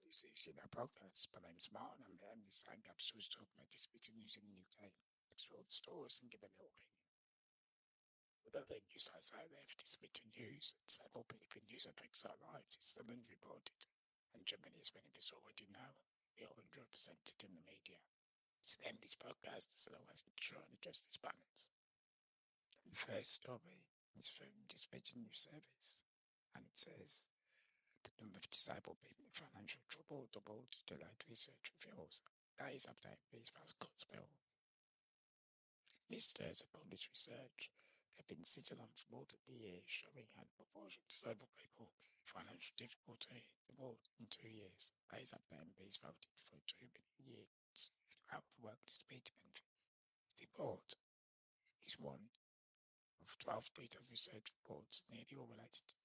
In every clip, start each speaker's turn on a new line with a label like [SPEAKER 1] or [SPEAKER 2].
[SPEAKER 1] DisNewsYouKnow Podcast. My name's Marlon. I'm the MD Sign Capsule talking about disputed news in the UK. Explore the stories and give a little opinion. With other news sites out there for disputed news, several people news affects our lives. It's still underreported. And Germany, as many of us already know, we are underrepresented in the media. It's the MD's podcast, so they'll have to try and address this balance. The first story is from Disputed News Service, and it says, the number of disabled people in financial trouble doubled, delayed research reveals. That is update these past cuts bill. Listeners of published research have been sitting on for more than a year, showing how the proportion of disabled people in financial difficulty doubled in 2 years. That is update MPs voted for 2 billion years out of work disability benefits. The report is one of 12 detailed research reports, nearly all related to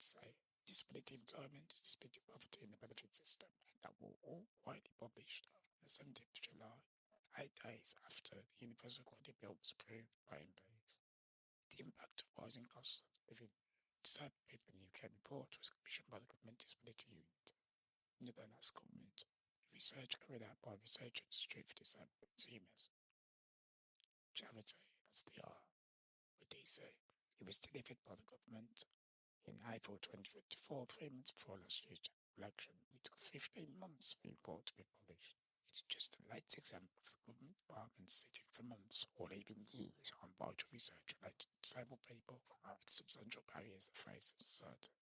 [SPEAKER 1] disability employment, disability poverty in the benefit system, that were all widely published on the 17th of July, 8 days after the Universal Credit Bill was approved by MPs. The impact of rising costs of living disabled people in the UK report was commissioned by the Government Disability Unit. Under the last government, the research carried out by Research Institute for Disabled Consumers charity, that's the R, or DC. It was delivered by the government in April 2024, 3 months before last year's election. It took 15 months for the report to be published. It's just the latest example of the government departments sitting for months or even years on vital research related to disabled people with substantial barriers they face in society.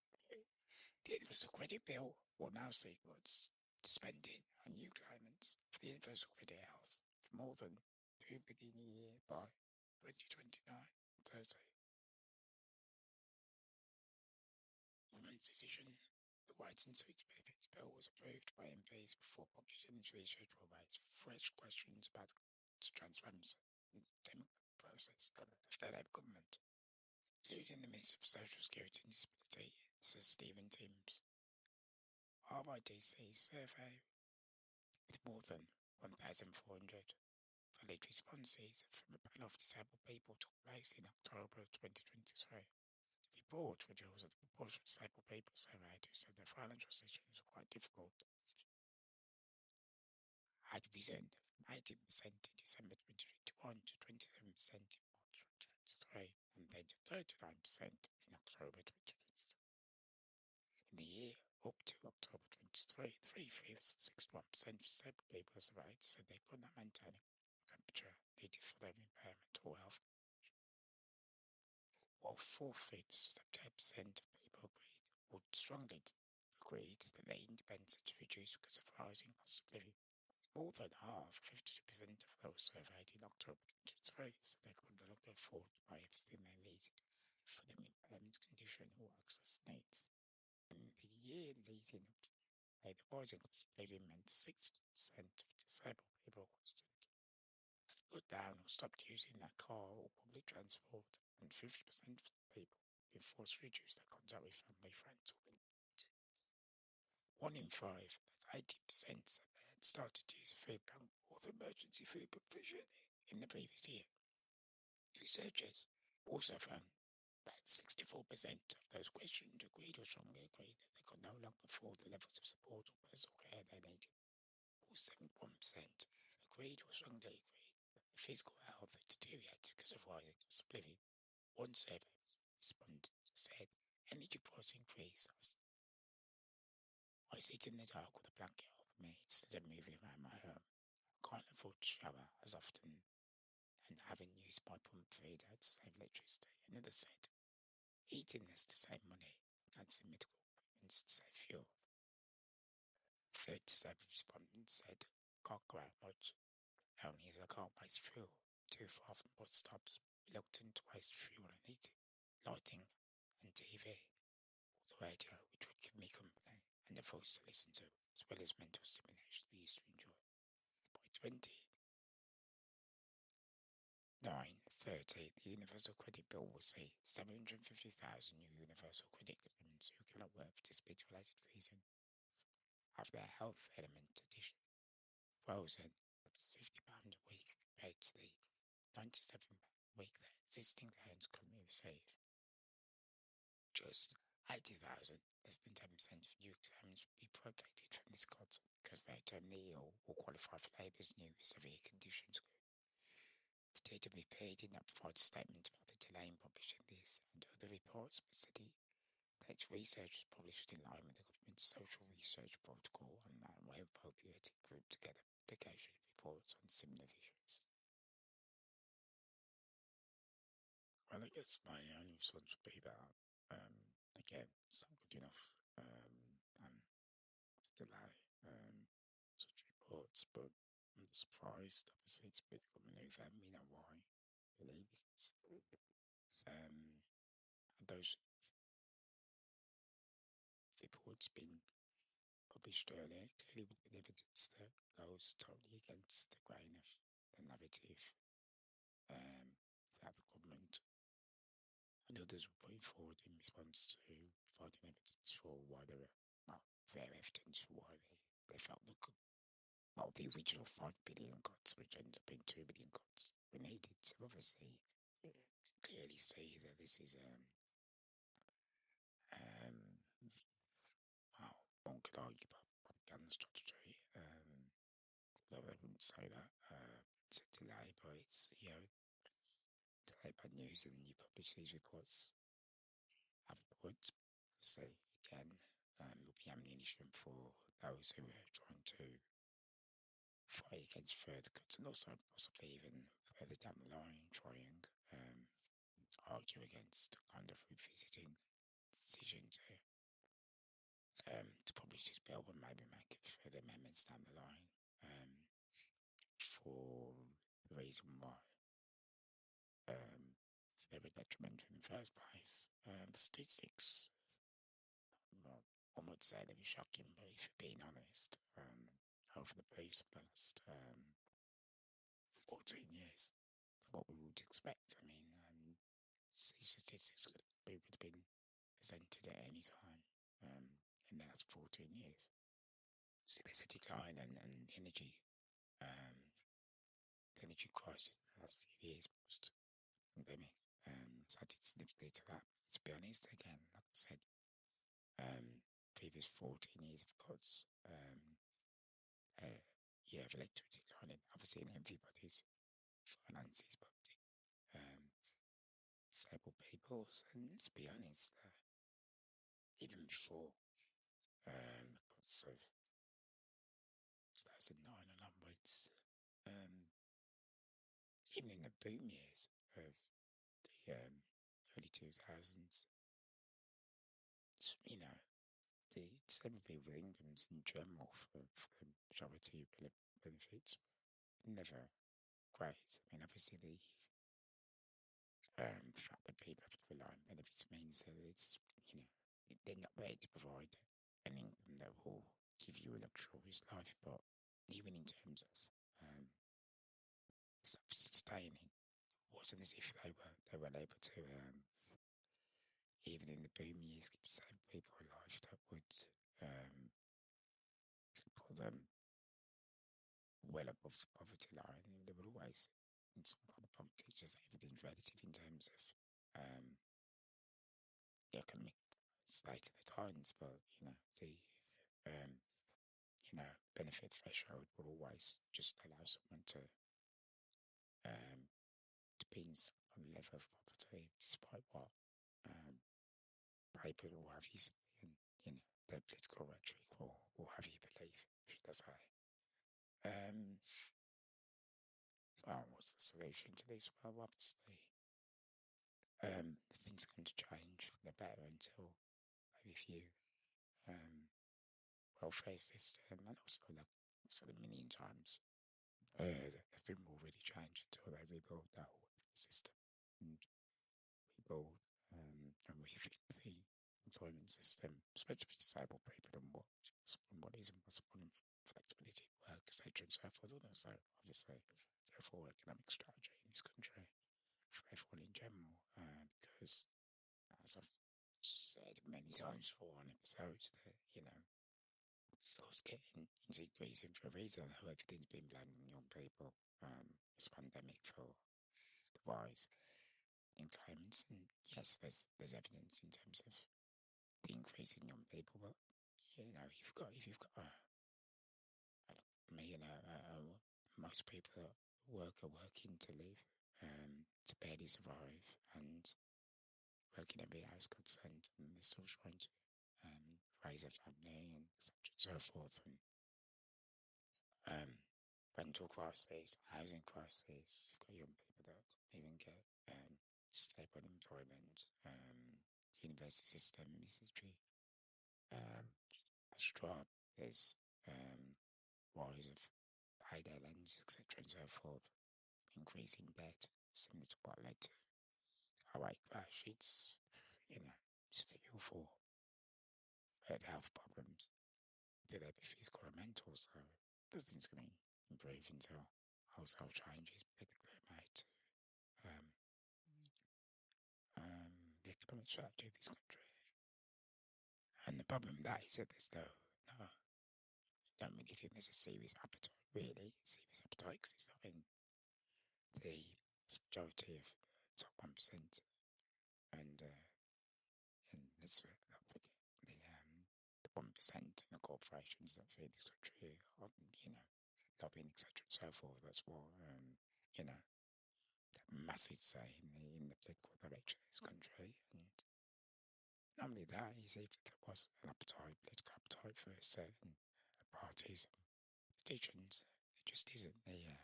[SPEAKER 1] The Universal Credit Bill will now see cuts to spending on new claimants for the Universal Credit Health for more than $2 billion a year by 2029-30. Government's decision to widen suits benefits bill was approved by MPs before publishing its research will raise fresh questions about the transparency and democratic process of the Labour government, including the Minister for Social Security and Disability, says Stephen Timms. RIDC survey with more than 1,400 valid responses from a panel of disabled people took place in October 2023. The report reveals that the proportion of disabled people surveyed who said their financial situations were quite difficult had risen from 18% in December 2021 to 27% in March 2023, and then to 39% in October 2023. In the year up to October 2023, 3/5, 61% of disabled people surveyed said they could not maintain a temperature needed for their impairment or health. While 4/5, 10% of people would strongly agreed that their independence had reduced because of rising cost of living. More than half, 52% of those surveyed in October 2023, said they could no longer afford to buy everything they needed for their impairment condition or access needs. In the year leading up to the rising cost of living meant 60% of disabled people questioned put down or stopped using their car or public transport, and 50% of people been forced to reduce their contact with family, friends, or community. 1 in 5, that's 80%, said they had started to use a food bank or the emergency food provision in the previous year. Researchers also found that 64% of those questioned agreed or strongly agreed that they could no longer afford the levels of support or personal care they needed. Or 71% agreed or strongly agreed that the physical health had deteriorated because of rising cost of living. One survey respondent said, energy price increase. I sit in the dark with a blanket over me instead of moving around my home. I can't afford to shower as often, and having used my pump feeder to save electricity. Another said, eating less to save money, cancelling medical appointments to save fuel. Third disabled respondent said, can't go out much, only as I can't waste fuel. Too far from bus stops, reluctant to waste fuel and heating, lighting, and TV, or the radio, which would give me company and a voice to listen to, as well as mental stimulation we used to enjoy. By 2030, the Universal Credit Bill will see 750,000 new Universal Credit dependents who cannot work for disability-related reasons have their health element addition frozen at £50 a week compared to the £97 a week that existing claimants currently receive. Just 80,000, less than 10% of new claimants will be protected from this cut because terminally ill or qualify for labour's new severe conditions group. The DWP did not provide a statement about the delay in publishing this and other reports, but said that its research was published in line with the government's social research protocol and that where appropriate it grouped together publication reports on similar issues. Well, I guess my only response would be that, again, it's not good enough, and to delay such reports, but I'm surprised. Obviously, it's a political manoeuvre, and we know why, really, because those reports been published earlier clearly with evidence that goes totally against the grain of the narrative that the government and others were putting forward in response to providing evidence for why they were, well, fair evidence for why they felt the the original 5 billion cuts, which ended up being 2 billion cuts, were needed. So obviously, you can clearly see that this is well, one could argue about propaganda strategy, though they wouldn't say that. It's a delay, but it's, delay bad news, and then you publish these reports afterwards. So again, will be ammunition for those who are trying to fight against further cuts, and also possibly even further down the line try and argue against kind of revisiting the decision to publish this bill and maybe make further amendments down the line for the reason why they were detrimental in the first place. The statistics, well, one would say they were shocking, but if you're being honest, over the pace of the last 14 years, what we would expect. I mean, these statistics would have been presented at any time in the last 14 years. See, there's a decline in energy crisis in the last few years post-pandemic. So I did significantly to that. To be honest, again, like I said, previous 14 years of cuts, have led to a decline in, obviously, in everybody's finances, but disabled people's. And let's be honest, even before cuts of 2009 and onwards, even in the boom years of the early 2000s, the disabled people with incomes in general for the majority of benefits never great. I mean, obviously the fact that people have to rely on benefits means that it's, they're not there to provide an income that will give you a luxurious life, but even in terms of self-sustaining, it wasn't as if they were able to, even in the boom years, give disabled people a life that would put them well above the poverty line. They were always in some kind of poverty, just everything's relative in terms of the economic state of the times, but the benefit threshold will always just allow someone to be on a level of poverty, despite what people will have you say, and their political rhetoric will have you believe, should I say. Well, what's the solution to this? Well, obviously, things are going to change for the better until maybe a few welfare system, and also I've said a million times, nothing will really change until they rebuild the whole system and rebuild and rethink the employment system, especially for disabled people, and what is impossible and flexibility at work, etc. and so forth. And also, obviously, therefore, economic strategy in this country for everyone in general, because as I've said many times for on episodes, that those getting increasing for a reason. Everything's been blamed on young people. This pandemic for the rise in claimants, and yes, there's evidence in terms of the increase in young people. But if you've got an most people that work are working to live, to barely survive, and working every hour's consent, and they're still trying to raise a family and so forth. And rental crisis, housing crisis. You've got young people that can't even get stable employment. The university system is literally strong. There's rise of payday lenders, etc., and so forth. Increasing debt, similar to what led to '08 crash. It's it's fuel for health problems. Whether they be physical or mental, so nothing's going to improve until wholesale changes politically made to the economic strategy of this country. And the problem with that is that there's no, I don't really think there's a serious appetite, because it's not in the majority of top 1%. And let's not forget the 1% in the corporations that feed this country on, lobbying, etc., and so forth. That's what, that massive say in the political direction of this country. And not only that, is if there was an political appetite for certain parties and politicians, it just isn't the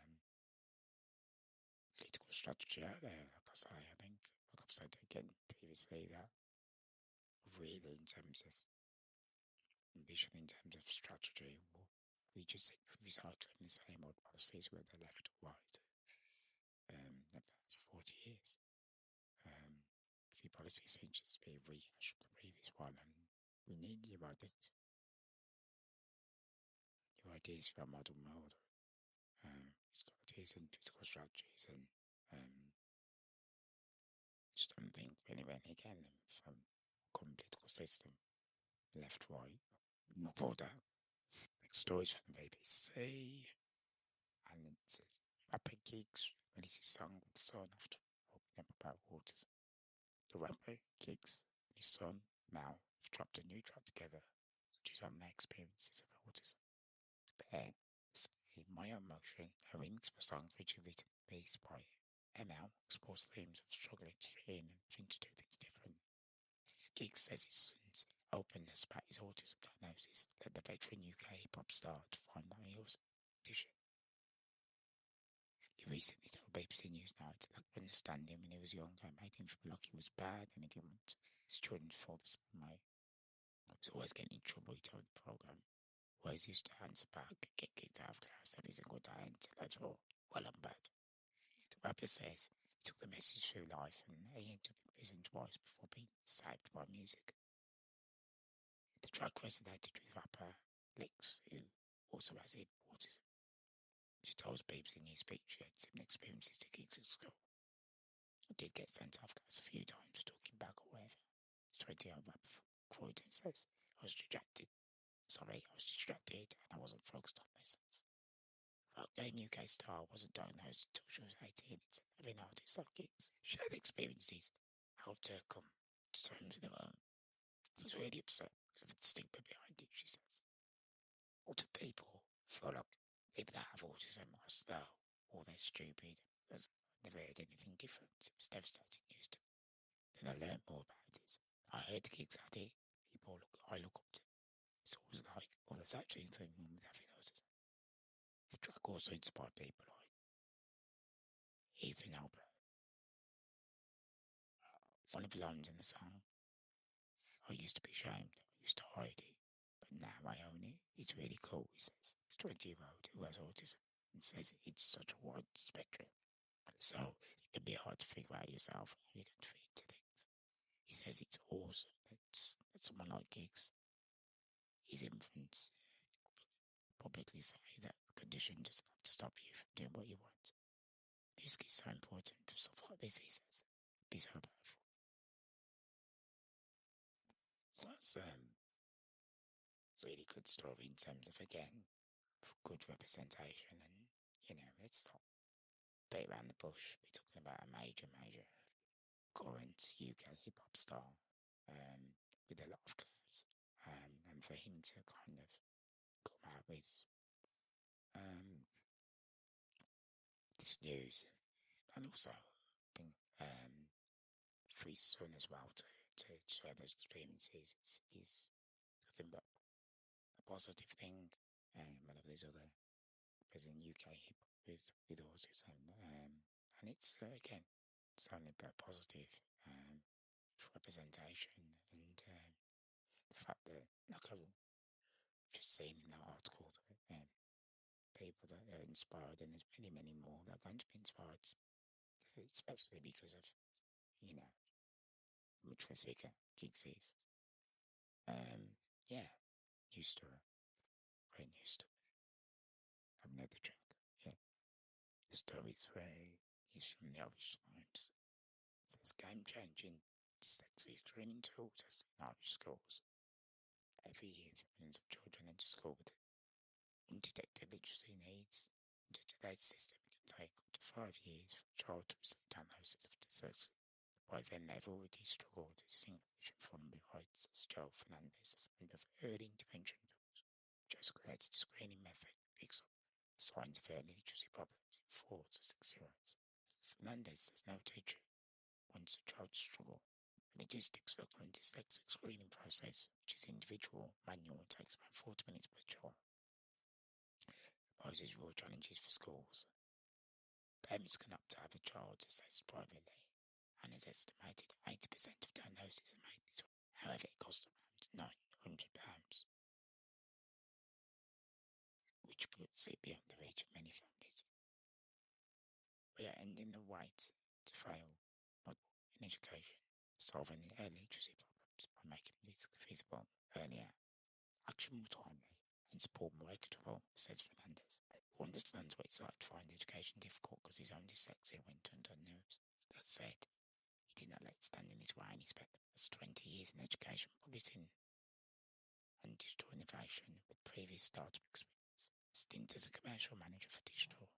[SPEAKER 1] political strategy out there. Like I say, I think, like I've said again previously, that really, in terms of ambition, in terms of strategy, we just think of recycling the same old policies, whether left or right. That's 40 years. Few policies seem just to be a rehash of the previous one, and we need new ideas. New ideas for our modern world. It's got ideas and physical strategies, and just don't think anywhere near getting them from common political system, left, right, not all down. Next stories from the BBC, and it says rapper Gigs releases song with son after opening up about autism. The rapper Gigs and his son Mal have dropped a new track together, which is on their experiences of autism. Bear, My Own Motion, a remix of a song featuring written piece by ML, explores themes of struggling to fit in and having to do things different. Giggs says his son's openness about his autism diagnosis led the veteran UK hip-hop star to find that he was audition. He recently told BBC News Night that understanding when he was younger made him feel like he was bad and he didn't want his children to fall the same way. He was always getting in trouble, he told the programme. Always used to answer back, get kicked out of class every single day until I thought, well, I'm bad. The rapper says he took the message through life and he ended up in prison twice before being saved by music. The track resonated with rapper Lix, who also has autism. She told BBC News Speech she had similar experiences to Giggs at school. I did get sent off class a few times for talking back or whatever. The 20-year-old rapper Croydon says, I was distracted and I wasn't focused on lessons. Folk game UK star wasn't diagnosed until she was 18 and said having artists like Giggs shared experiences helped her come to terms with her own. I was really upset because of the stigma behind it, she says. A lot of people feel like if they have autism are slow or they're stupid because I've never heard anything different. It was devastating news to me. Then I learned more about it. I heard Giggs had it. People I look up to. It's always like, well, there's actually nothing wrong with having autism. The track also inspired people like Ethan Albert. One of the lines in the song, I used to be ashamed, I used to hide it, but now I own it. It's really cool, he says. The 20-year-old who has autism and says it's such a wide spectrum. So it can be hard to figure out yourself how you're going to fit into things. He says it's awesome that someone like Giggs, his influence, publicly say that condition doesn't have to stop you from doing what you want. Music is so important for stuff like this, he says. It'd be so powerful. That's really good story in terms of, again, good representation and, let's not beat around the bush. We're talking about a major current UK hip-hop star with a lot of clout, and for him to kind of come out with this news, and also bring for his son as well to share those experiences is nothing but a positive thing. A lot of these other present UK hip hop with autism, and it's again it's only about positive representation and the fact that like I've just seen in that article that people that are inspired, and there's many more that are going to be inspired, especially because of much of a figure Giggs is. Yeah, news story, great news story. I've another drink. Yeah, the story's from the Irish Times. It says game-changing dyslexia screening tool tested in Irish schools. Every year, millions of children enter school with undetected literacy needs. Under today's system, it can take up to 5 years for a child to receive diagnosis of dyslexia. By then, they've already struggled to distinguish and fallen behind, says Joel Fernandez, a founder of early intervention tools, which has created a screening method that picks up signs of early literacy problems in 4 to 6-year-olds. Fernandez says no teacher wants a child to struggle. The logistics for the current dyslexic screening process, which is individual, manual, and takes about 40 minutes per child, poses real challenges for schools. Parents can opt to have a child assessed privately, and is estimated 80% of diagnoses are made this way. However, it costs around £900, which puts it beyond the reach of many families. We are ending the wait to fail model in education, solving the early literacy problems by making it feasible earlier, actionable timely, and support more equitable, says Fernandez, who understands what it's like to find education difficult because his own dyslexia went undiagnosed. That said, he did not let it stand in his way, and he spent the past 20 years in education, publishing and digital innovation with previous startup experience, stint as a commercial manager for digital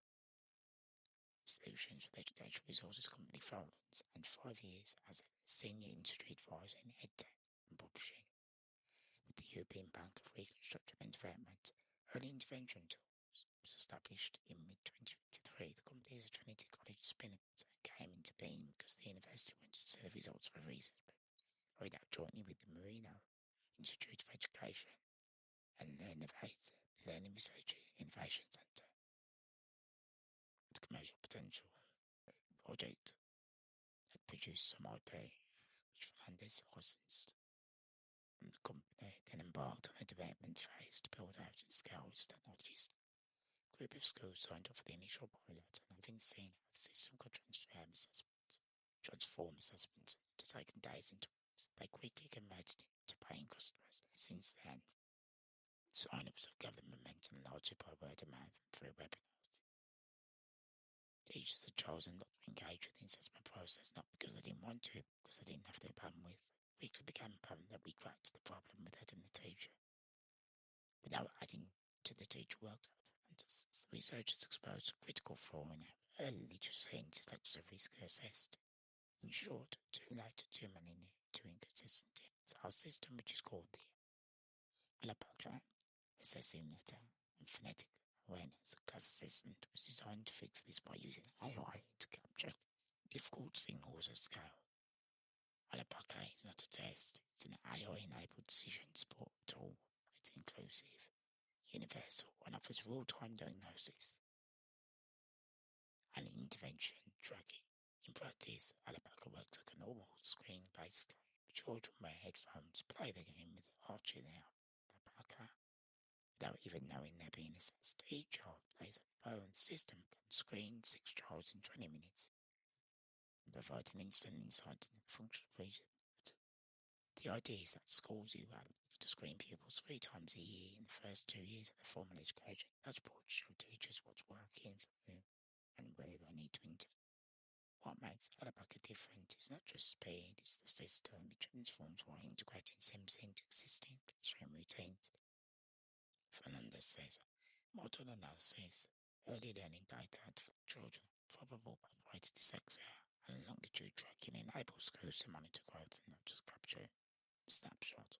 [SPEAKER 1] solutions with educational resources company Marlon, and 5 years as a senior industry advisor in edtech and publishing. With the European Bank of Reconstruction and Development, Early Intervention Tools was established in mid-2023. The company is a Trinity College spin-out and came into being because the university wanted to see the results of a research carried out jointly with the Marino Institute of Education and Learning Research Innovation Centre. The commercial potential project had produced some IP, which Fernandez licensed, and the company then embarked on a development phase to build out and scale its technologies. A group of schools signed up for the initial pilot, and having seen how the system could transform assessments into taking days into weeks, they quickly converted it to paying customers. Since then, sign-ups have gathered momentum largely by word of mouth and through webinars. Teachers had chosen not to engage with the assessment process, not because they didn't want to, because they didn't have the bandwidth. It quickly became apparent that we cracked the problem with letting the teacher, without adding to the teacher workload. And as the researchers exposed a critical flaw in how early literacy and dyslexia risk are assessed. In short, too late, too many, too inconsistent. So our system, which is called the Alapaka Assessing Letter and Phonetic Awareness class assistant, was designed to fix this by using AI to capture difficult singles at scale. Alapaka is not a test, it's an AI-enabled decision support tool. It's inclusive, universal, and offers real-time diagnosis and intervention tracking. In practice, Alapaka works like a normal screen-based game. Children wear headphones, play the game with Archie the Alapaka, without even knowing they're being assessed. Each child plays on the phone. The system can screen 6 children in 20 minutes and provide an instant insight into the function of research. The idea is that schools use Alapaka to screen pupils 3 times a year in the first 2 years of their formal education. Dashboards show teachers what's working for them and where they need to intervene. What makes Alapaka different is not just speed, it's the system. It transforms while integrating Sims into existing classroom routines. Fernandez says, model analysis, early learning data for children probable pathway to dyslexia, and longitude tracking enable schools to monitor growth and not just capture snapshots.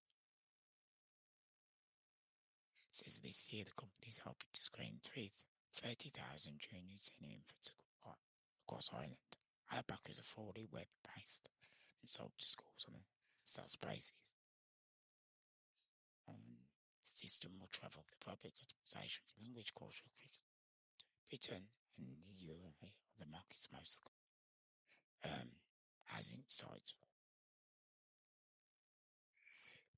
[SPEAKER 1] Says this year the company is hoping to screen 30,000 junior, senior infants across Ireland. Alpaca is a fully web-based and sold to schools on a SaaS basis. The system will travel the public optimization for language course Britain and the UAE are the market's most as insights.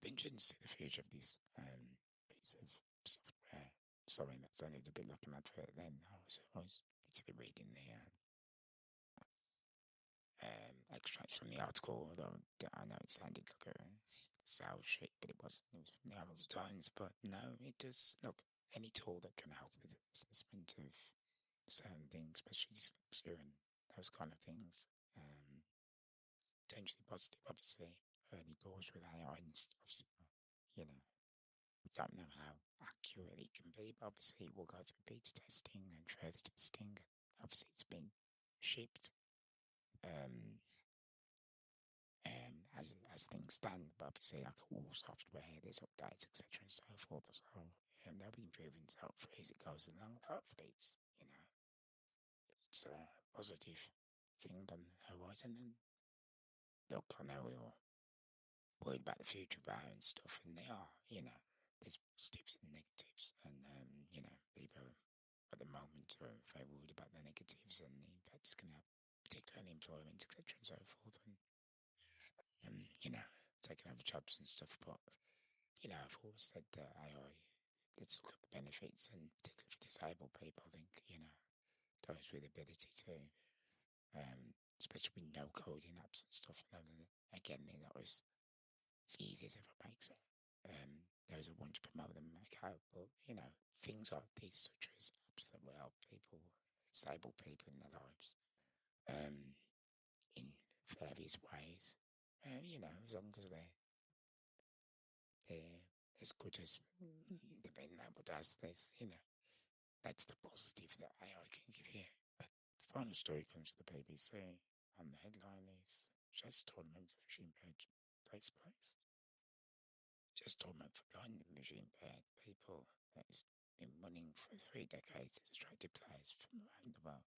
[SPEAKER 1] Been interested to see the future of this piece of software. Sorry, that sounded a bit like an advert then. I was literally reading the extracts from the article, although I know it sounded like a sales sheet, but it wasn't. It was from the Herald Times. But no, it does look any tool that can help with assessment of certain things, especially dyslexia and those kind of things. Potentially positive, obviously, early doors with AI and stuff. So, we don't know how accurate it can be, but obviously we'll go through beta testing and further testing. Obviously, it's been shipped as things stand, but obviously, like all software, there's updates, etc., and so forth as well. They'll be improving hopefully as it goes along. Hopefully, it's a positive thing on the horizon. And look, I know we were worried about the future of our and stuff, and they are, there's positives and negatives, and people at the moment are very worried about the negatives and the impact it's going to have, particularly on employment, etc., and so forth, and taking over jobs and stuff. But I've always said that AI. Let's look at the benefits, and particularly for disabled people, I think those with the ability to, especially with no coding apps and stuff. And again, they're not as easy as ever makes it. Those are want to promote them, make out, but things like these, such as apps that will help people, disabled people in their lives, in various ways. As long as they're as good as they've been able to as this, that's the positive that AI can give you. The final story comes from the BBC, and the headline is Chess Tournament for Visually Impaired takes place. Chess tournament for blind and visually impaired people that has been running for 3 decades has attracted players from around the world.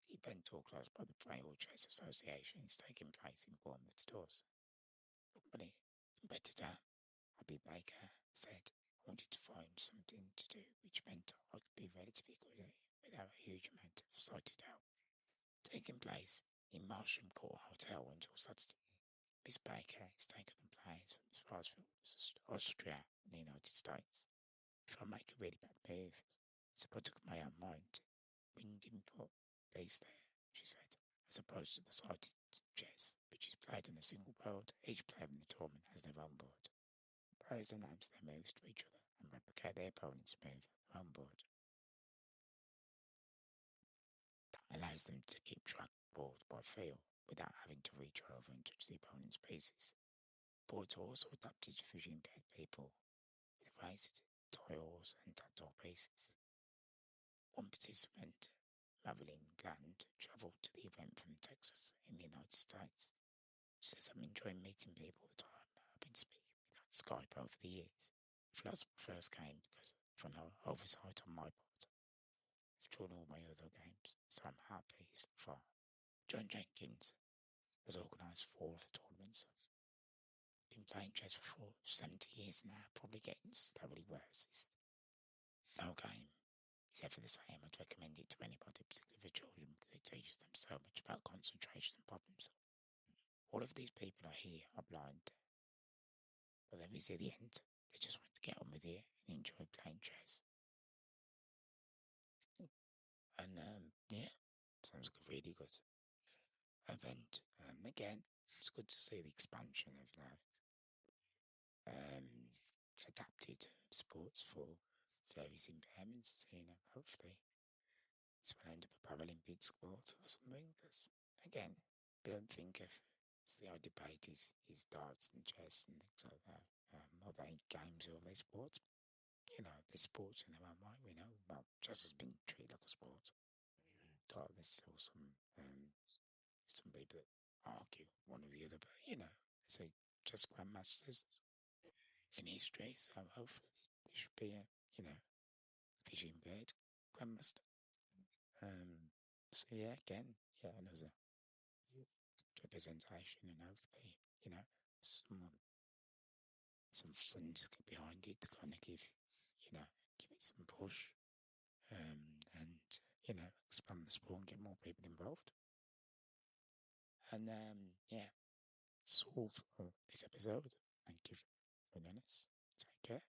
[SPEAKER 1] The event, organised by the Braille Chess Association, is taking place in Bournemouth Doors. Company competitor Abby Baker said, "I wanted to find something to do which meant I could be relatively good at it without a huge amount of sighted help." Taking place in Marsham Court Hotel until Saturday, Miss Baker is taking on players from as far as Austria and the United States. "If I make a really bad move, it's a product of my own mind. Wind input plays there," she said, as opposed to the sighted chess, which is played in a single board. Each player in the tournament has their own board. Players announce their moves to each other and replicate their opponent's move on their own board. That allows them to keep track of the board by feel without having to reach over and touch the opponent's pieces. Boards are also adapted to visually impaired people with raised tiles and tactile pieces. One participant, Marilyn Bland, travelled to the event from Texas in the United States. She says, "I'm enjoying meeting people all the time. I've been speaking with Skype over the years. Philosopher first came because of an oversight on my part. I've drawn all my other games, so I'm happy so far." John Jenkins has organised 4 of the tournaments. I've been playing chess for 70 years now, probably getting slowly worse. No game is ever the same. I'd recommend it to anybody, particularly for children, because it teaches them so much about concentration and problem solving. All of these people I hear are blind, but they're resilient. They just want to get on with it and enjoy playing chess. And sounds like a really good event. Again, it's good to see the expansion of adapted sports for various impairments. Hopefully this will end up a Paralympic sport or something. Because again, I don't think of the old debate is darts and chess and things like that. Are they games or are they sports? They're sports in their own way. We know. Well, chess has been treated like a sport. There's still some people that argue one or the other, but there's a chess grandmasters in history, so hopefully there should be a visually impaired grandmaster. So yeah, again, and there's a representation, and hopefully, some funds get behind it to kind of give it some push, and expand the sport and get more people involved. And that's all for this episode. Thank you for joining us. Take care.